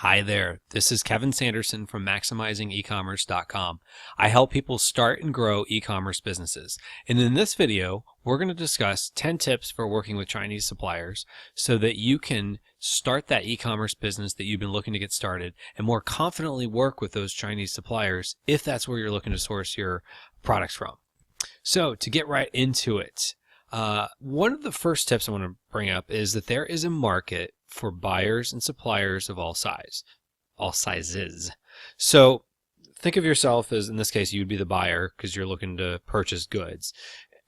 Hi there, this is Kevin Sanderson from MaximizingEcommerce.com. I help people start and grow e-commerce businesses. And in this video, we're going to discuss 10 tips for working with Chinese suppliers so that you can start that e-commerce business that you've been looking to get started and more confidently work with those Chinese suppliers if that's where you're looking to source your products from. So to get right into it, one of the first tips I want to bring up is that there is a market for buyers and suppliers of all sizes. So think of yourself as, in this case, you'd be the buyer because you're looking to purchase goods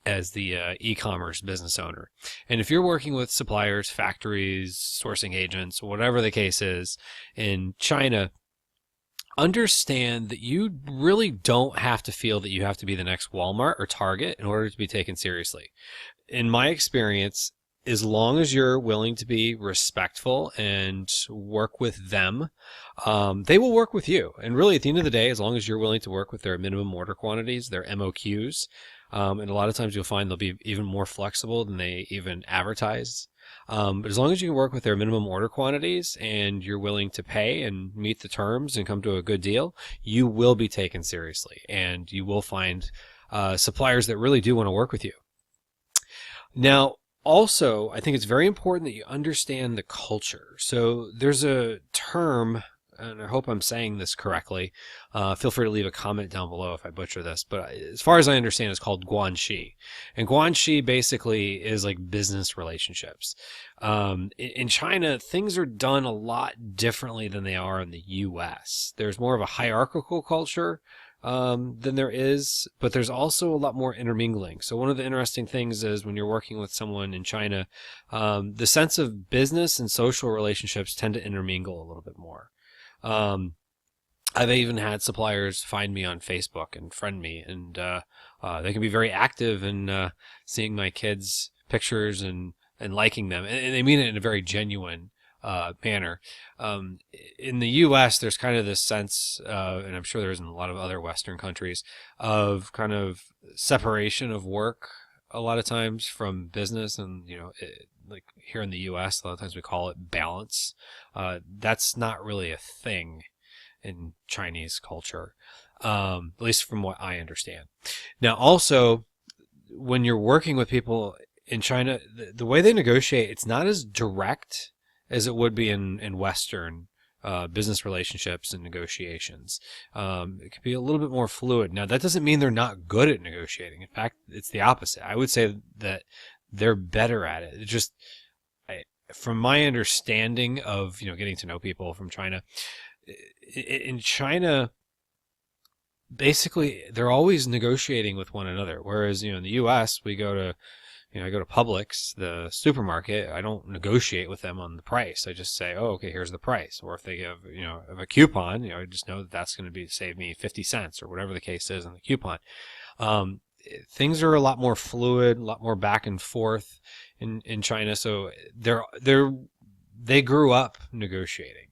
as the e-commerce business owner. And if you're working with suppliers, factories, sourcing agents, whatever the case is in China, understand that you really don't have to feel that you have to be the next Walmart or Target in order to be taken seriously. In my experience, as long as you're willing to be respectful and work with them, they will work with you. And really, at the end of the day, as long as you're willing to work with their minimum order quantities, their MOQs, and a lot of times you'll find they'll be even more flexible than they even advertise. But as long as you can work with their minimum order quantities and you're willing to pay and meet the terms and come to a good deal, you will be taken seriously. And you will find suppliers that really do want to work with you. Now, also, I think it's very important that you understand the culture. So there's a term, and I hope I'm saying this correctly. Feel free to leave a comment down below if I butcher this. But as far as I understand, it's called guanxi. And guanxi basically is like business relationships. In China, things are done a lot differently than they are in the U.S. There's more of a hierarchical culture than there is, but there's also a lot more intermingling. So one of the interesting things is when you're working with someone in China, the sense of business and social relationships tend to intermingle a little bit more. I've even had suppliers find me on Facebook and friend me, and they can be very active in seeing my kids' pictures and liking them, and they mean it in a very genuine manner. In the U.S., there's kind of this sense, and I'm sure there's in a lot of other Western countries, of kind of separation of work a lot of times from business, and like here in the U.S., a lot of times we call it balance. That's not really a thing in Chinese culture, at least from what I understand. Now, also, when you're working with people in China, the way they negotiate, it's not as direct as it would be in Western business relationships and negotiations. It could be a little bit more fluid. Now, that doesn't mean they're not good at negotiating. In fact, it's the opposite. I would say that they're better at it. It just, from my understanding of getting to know people from China, in China, basically they're always negotiating with one another. Whereas in the U.S. we go to I go to Publix, the supermarket. I don't negotiate with them on the price. I just say, oh, okay, here's the price. Or if they have, have a coupon, I just know that that's going to be save me 50 cents or whatever the case is on the coupon. Things are a lot more fluid, a lot more back and forth in China. So they grew up negotiating.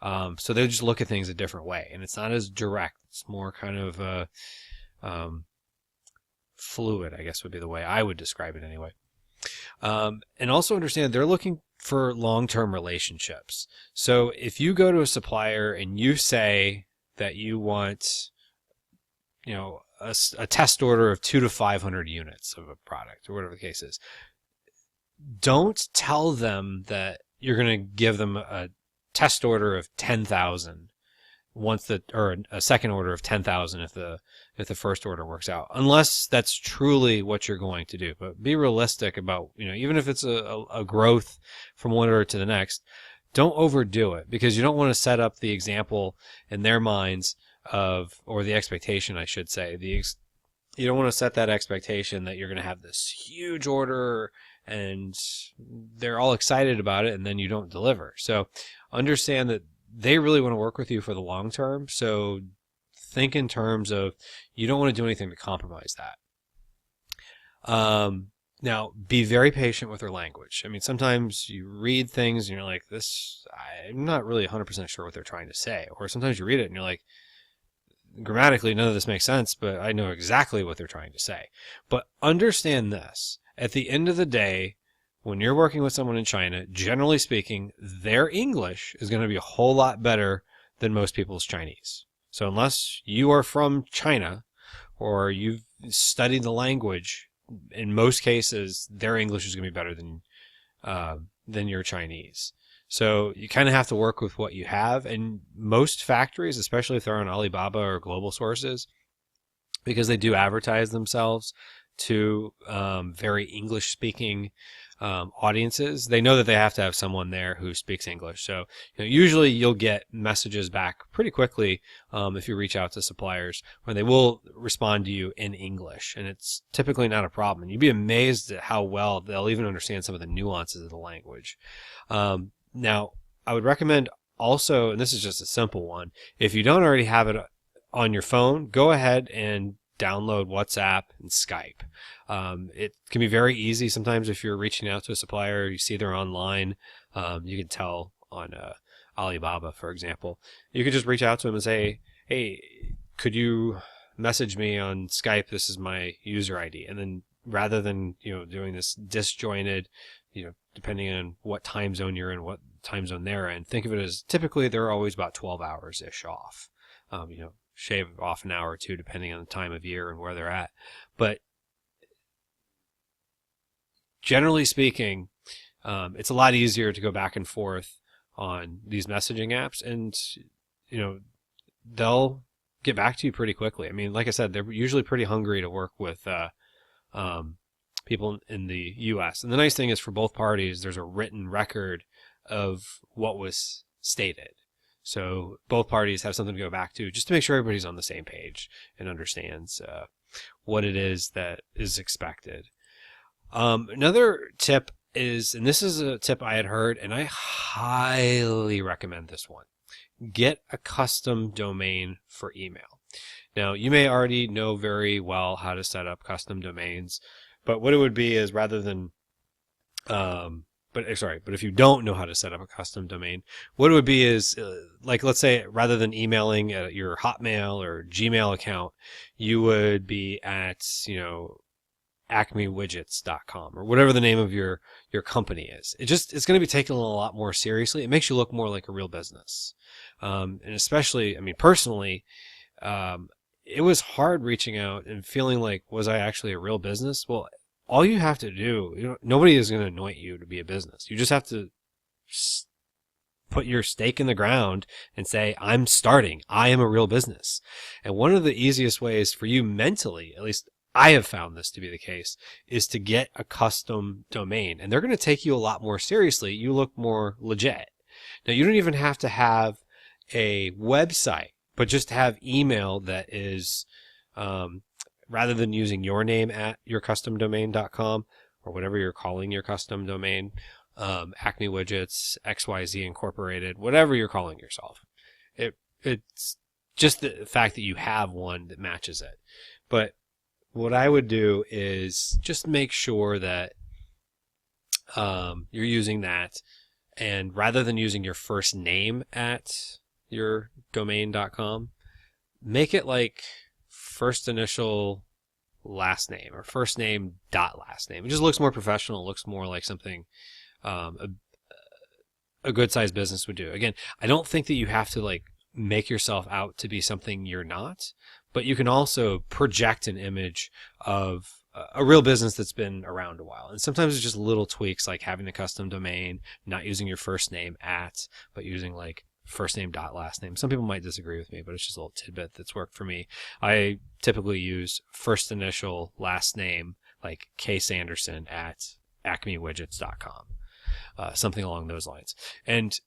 So they just look at things a different way, and it's not as direct. It's more kind of fluid, I guess would be the way I would describe it anyway. And also understand they're looking for long-term relationships. So if you go to a supplier and you say that you want, a test order of 200 to 500 units of a product or whatever the case is, don't tell them that you're going to give them a test order of 10,000 or a second order of 10,000 if the first order works out, unless that's truly what you're going to do. But be realistic about, even if it's a growth from one order to the next, don't overdo it, because you don't want to set up the example in their minds or the expectation, I should say. You don't want to set that expectation that you're going to have this huge order and they're all excited about it and then you don't deliver. So understand that they really want to work with you for the long term. So think in terms of you don't want to do anything to compromise that. Now, be very patient with their language. I mean, sometimes you read things and you're like, I'm not really 100% sure what they're trying to say. Or sometimes you read it and you're like, grammatically, none of this makes sense, but I know exactly what they're trying to say. But understand this. At the end of the day, when you're working with someone in China, generally speaking, their English is going to be a whole lot better than most people's Chinese. So unless you are from China or you've studied the language, in most cases, their English is going to be better than your Chinese. So you kind of have to work with what you have. And most factories, especially if they're on Alibaba or global sources, because they do advertise themselves to very English-speaking audiences, they know that they have to have someone there who speaks English. So usually you'll get messages back pretty quickly if you reach out to suppliers, where they will respond to you in English, and it's typically not a problem. You'd be amazed at how well they'll even understand some of the nuances of the language. Now, I would recommend also, and this is just a simple one, if you don't already have it on your phone, go ahead and download WhatsApp and Skype. It can be very easy. Sometimes if you're reaching out to a supplier, you see they're online, you can tell on Alibaba, for example. You could just reach out to them and say, hey, could you message me on Skype? This is my user ID. And then rather than doing this disjointed, depending on what time zone you're in, what time zone they're in, think of it as typically they're always about 12 hours-ish off. Shave off an hour or two depending on the time of year and where they're at. But generally speaking, it's a lot easier to go back and forth on these messaging apps, and they'll get back to you pretty quickly. I mean, like I said, they're usually pretty hungry to work with people in the U.S. And the nice thing is, for both parties, there's a written record of what was stated. So both parties have something to go back to, just to make sure everybody's on the same page and understands what it is that is expected. Another tip is, and this is a tip I had heard, and I highly recommend this one: get a custom domain for email. Now, you may already know very well how to set up custom domains, but what it would be is, rather than but if you don't know how to set up a custom domain, what it would be is, like, let's say, rather than emailing your Hotmail or Gmail account, you would be at, acmewidgets.com or whatever the name of your company is. It's going to be taken a lot more seriously. It makes you look more like a real business. And especially, I mean, personally, it was hard reaching out and feeling like, was I actually a real business? Well, all you have to do, nobody is going to anoint you to be a business. You just have to put your stake in the ground and say, I'm starting. I am a real business. And one of the easiest ways for you mentally, at least I have found this to be the case, is to get a custom domain. And they're going to take you a lot more seriously. You look more legit. Now, you don't even have to have a website, but just have email that is, rather than using your name at yourcustomdomain.com or whatever you're calling your custom domain, Acme Widgets, XYZ Incorporated, whatever you're calling yourself. It's just the fact that you have one that matches it. But what I would do is just make sure that you're using that, and rather than using your first name at your domain.com, make it like first initial last name, or first name dot last name. It just looks more professional. It looks more like something a good sized business would do. Again, I don't think that you have to like make yourself out to be something you're not, but you can also project an image of a real business that's been around a while. And sometimes it's just little tweaks, like having a custom domain, not using your first name at, but using like first name dot last name. Some people might disagree with me, but it's just a little tidbit that's worked for me. I typically use first initial last name, like K Sanderson at acmewidgets.com, something along those lines. And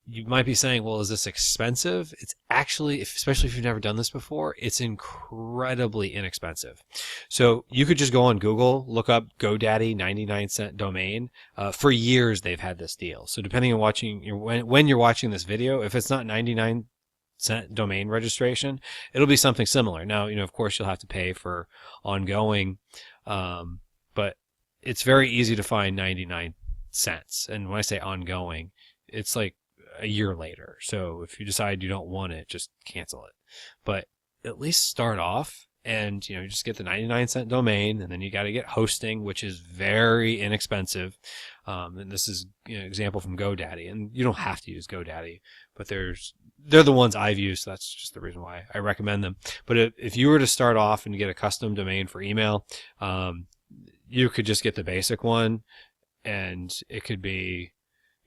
you might be saying, well, is this expensive? It's actually, especially if you've never done this before, it's incredibly inexpensive. So you could just go on Google, look up GoDaddy 99-cent domain. For years, they've had this deal. So depending on when you're watching this video, if it's not 99-cent domain registration, it'll be something similar. Now, of course, you'll have to pay for ongoing, but it's very easy to find 99 cents. And when I say ongoing, it's like a year later. So if you decide you don't want it, just cancel it. But at least start off and you just get the 99-cent domain, and then you got to get hosting, which is very inexpensive. And this is an example from GoDaddy, and you don't have to use GoDaddy, but they're the ones I've used, so that's just the reason why I recommend them. But if you were to start off and get a custom domain for email, you could just get the basic one, and it could be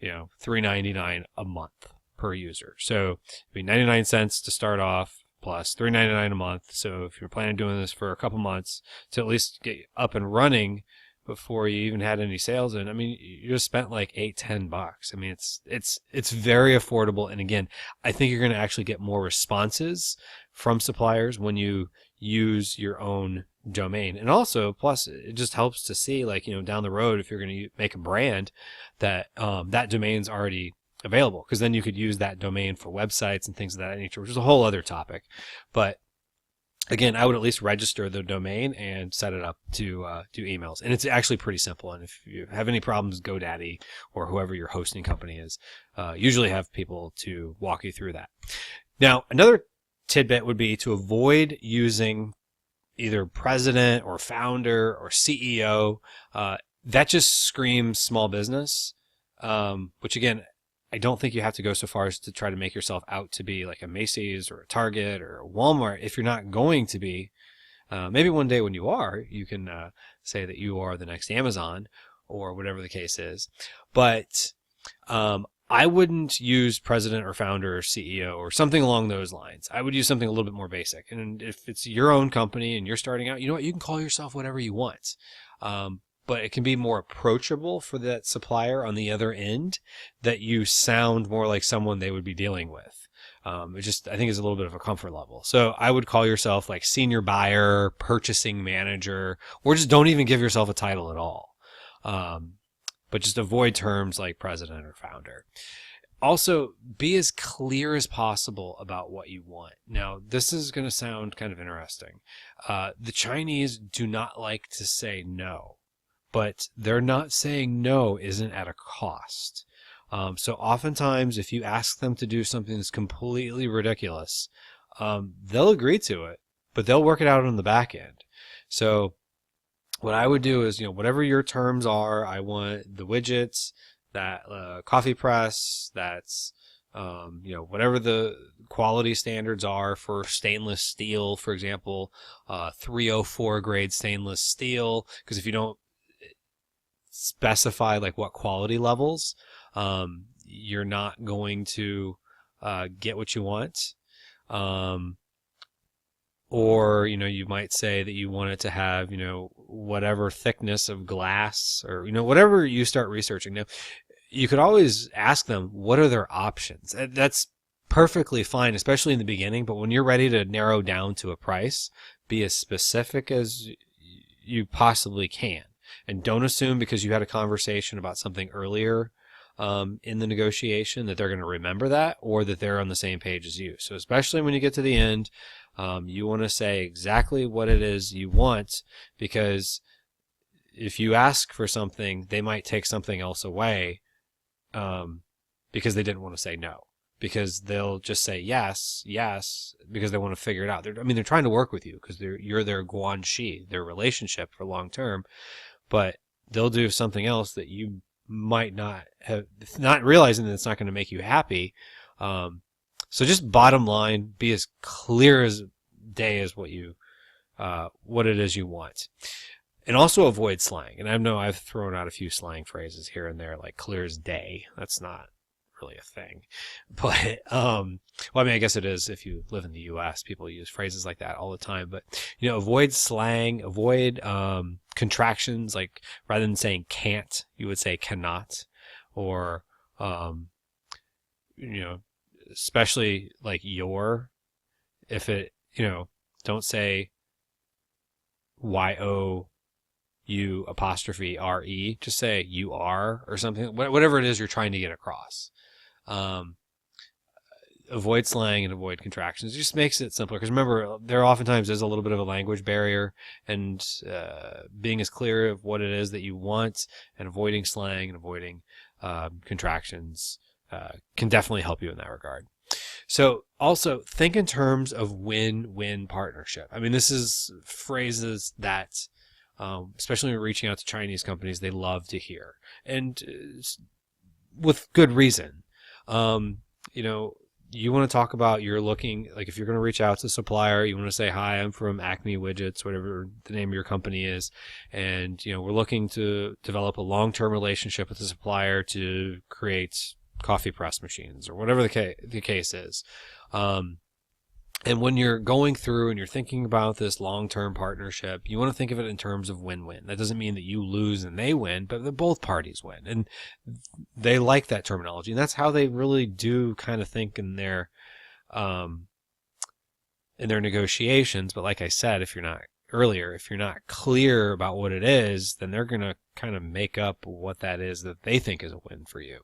$3.99 a month per user. So it'd be 99 cents to start off, plus $3.99 a month. So if you're planning on doing this for a couple months to at least get up and running before you even had any sales in, I mean, you just spent like $8-10. I mean, it's very affordable. And again, I think you're going to actually get more responses from suppliers when you use your own domain. And also, plus, it just helps to see, like, down the road, if you're going to make a brand, that that domain's already available, because then you could use that domain for websites and things of that nature, which is a whole other topic. But again, I would at least register the domain and set it up to do emails. And it's actually pretty simple. And if you have any problems, GoDaddy or whoever your hosting company is, usually have people to walk you through that. Now, another tidbit would be to avoid using either president or founder or CEO. That just screams small business, which again, I don't think you have to go so far as to try to make yourself out to be like a Macy's or a Target or a Walmart if you're not going to be. Maybe one day when you are, you can say that you are the next Amazon or whatever the case is. But I wouldn't use president or founder or CEO or something along those lines. I would use something a little bit more basic. And if it's your own company and you're starting out, you know what? You can call yourself whatever you want. But it can be more approachable for that supplier on the other end, that you sound more like someone they would be dealing with. It just, I think, is a little bit of a comfort level. So I would call yourself like senior buyer, purchasing manager, or just don't even give yourself a title at all. But just avoid terms like president or founder. Also, be as clear as possible about what you want. Now, this is going to sound kind of interesting. The Chinese do not like to say no. But they're not saying no isn't at a cost. So oftentimes, if you ask them to do something that's completely ridiculous, they'll agree to it, but they'll work it out on the back end. So what I would do is, whatever your terms are, I want the widgets, that coffee press, that's whatever the quality standards are for stainless steel, for example, 304 grade stainless steel, because if you don't specify like what quality levels, you're not going to get what you want. Or you might say that you want it to have whatever thickness of glass, or whatever you start researching. Now, you could always ask them what are their options. That's perfectly fine, especially in the beginning. But when you're ready to narrow down to a price, be as specific as you possibly can. And don't assume because you had a conversation about something earlier in the negotiation that they're going to remember that, or that they're on the same page as you. So especially when you get to the end, you want to say exactly what it is you want, because if you ask for something, they might take something else away because they didn't want to say no. Because they'll just say yes, because they want to figure it out. They're trying to work with you because you're their guanxi, their relationship for long term. But they'll do something else that you might not have, not realizing that it's not going to make you happy. So just bottom line, be as clear as day as what it is you want. And also avoid slang. And I know I've thrown out a few slang phrases here and there, like clear as day. That's not really a thing. But, I guess it is if you live in the U.S. People use phrases like that all the time. But, avoid slang, avoid contractions. Like rather than saying can't, you would say cannot. Or, especially like your, if it, don't say YOU''RE, just say you are or something, whatever it is you're trying to get across. Avoid slang and avoid contractions. It just makes it simpler. Because remember, there oftentimes is a little bit of a language barrier, and being as clear of what it is that you want and avoiding slang and avoiding contractions can definitely help you in that regard. So also think in terms of win-win partnership. I mean, this is phrases that, especially when reaching out to Chinese companies, they love to hear, and with good reason. You know, you want to talk about you're looking, like if you're going to reach out to a supplier, you want to say, hi, I'm from Acme Widgets, whatever the name of your company is. And, you know, we're looking to develop a long-term relationship with the supplier to create coffee press machines or whatever the case is. And when you're going through and you're thinking about this long-term partnership, you want to think of it in terms of win-win. That doesn't mean that you lose and they win, but that both parties win. And they like that terminology. And that's how they really do kind of think in their negotiations. But like I said, if you're not clear about what it is, then they're going to kind of make up what that is that they think is a win for you.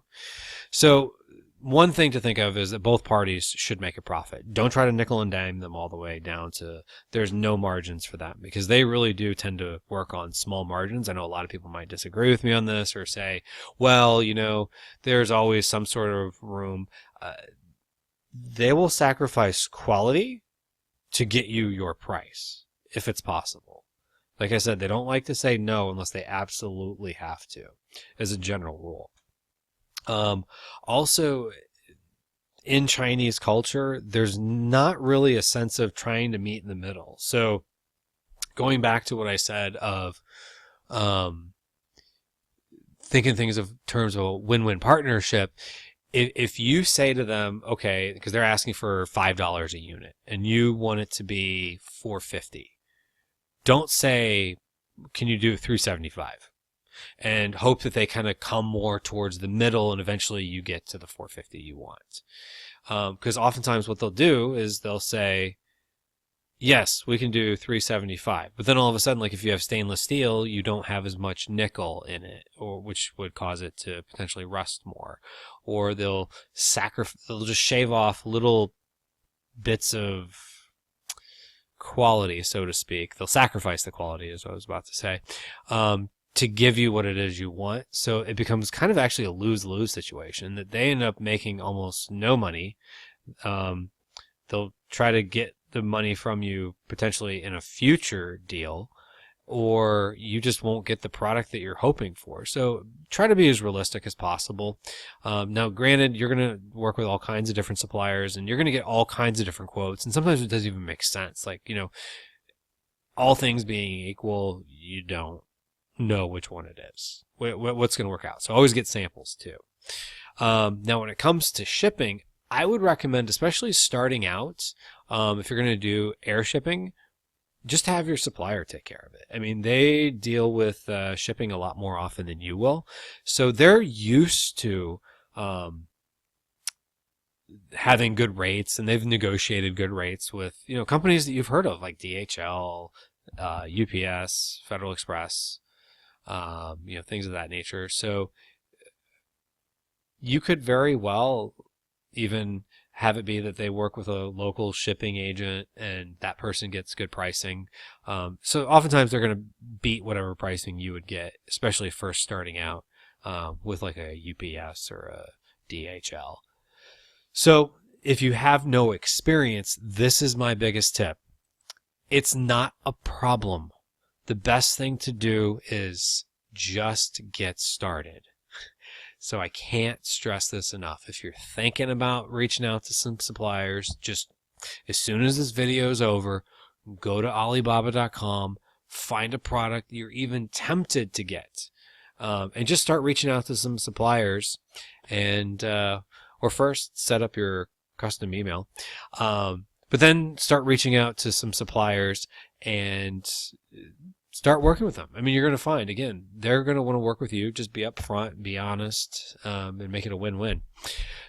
So one thing to think of is that both parties should make a profit. Don't try to nickel and dime them all the way down to there's no margins for them, because they really do tend to work on small margins. I know a lot of people might disagree with me on this or say, well, you know, there's always some sort of room. They will sacrifice quality to get you your price if it's possible. Like I said, they don't like to say no unless they absolutely have to, as a general rule. Also, in Chinese culture, there's not really a sense of trying to meet in the middle. So going back to what I said of thinking things of terms of a win-win partnership, if you say to them, okay, because they're asking for $5 a unit and you want it to be $4.50, don't say, can you do $3.75? And hope that they kind of come more towards the middle and eventually you get to the $4.50 you want. Because oftentimes what they'll do is they'll say, yes, we can do $3.75. But then all of a sudden, like if you have stainless steel, you don't have as much nickel in it, or which would cause it to potentially rust more. Or they'll just shave off little bits of quality, so to speak. They'll sacrifice the quality, is what I was about to say. To give you what it is you want. So it becomes kind of actually a lose-lose situation that they end up making almost no money. They'll try to get the money from you potentially in a future deal, or you just won't get the product that you're hoping for. So try to be as realistic as possible. Now, granted, you're going to work with all kinds of different suppliers and you're going to get all kinds of different quotes. And sometimes it doesn't even make sense. Like, you know, all things being equal, you don't know which one it is, what's going to work out. So always get samples too. Now, when it comes to shipping, I would recommend, especially starting out, if you're going to do air shipping, just have your supplier take care of it. I mean, they deal with shipping a lot more often than you will. So they're used to having good rates, and they've negotiated good rates with, you know, companies that you've heard of, like DHL, UPS, Federal Express, you know, things of that nature. So you could very well even have it be that they work with a local shipping agent and that person gets good pricing. So oftentimes they're going to beat whatever pricing you would get, especially first starting out with like a UPS or a DHL. So if you have no experience, this is my biggest tip. It's not a problem. The best thing to do is just get started. So I can't stress this enough. If you're thinking about reaching out to some suppliers, just as soon as this video is over, go to Alibaba.com, find a product you're even tempted to get, and just start reaching out to some suppliers. And or first set up your custom email, but then start reaching out to some suppliers and start working with them. I mean, you're going to find, again, they're going to want to work with you. Just be upfront, be honest, and make it a win-win.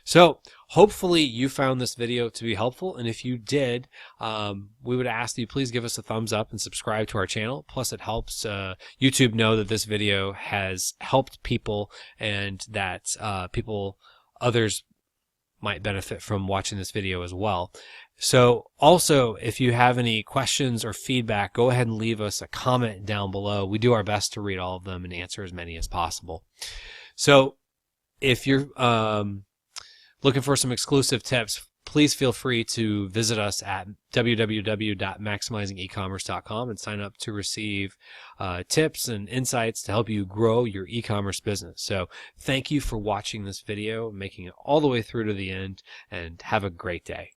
So hopefully you found this video to be helpful. And if you did, we would ask that you please give us a thumbs up and subscribe to our channel. Plus it helps YouTube know that this video has helped people and that others might benefit from watching this video as well. So also, if you have any questions or feedback, go ahead and leave us a comment down below. We do our best to read all of them and answer as many as possible. So if you're looking for some exclusive tips, please feel free to visit us at www.maximizingecommerce.com and sign up to receive tips and insights to help you grow your e-commerce business. So thank you for watching this video, making it all the way through to the end, and have a great day.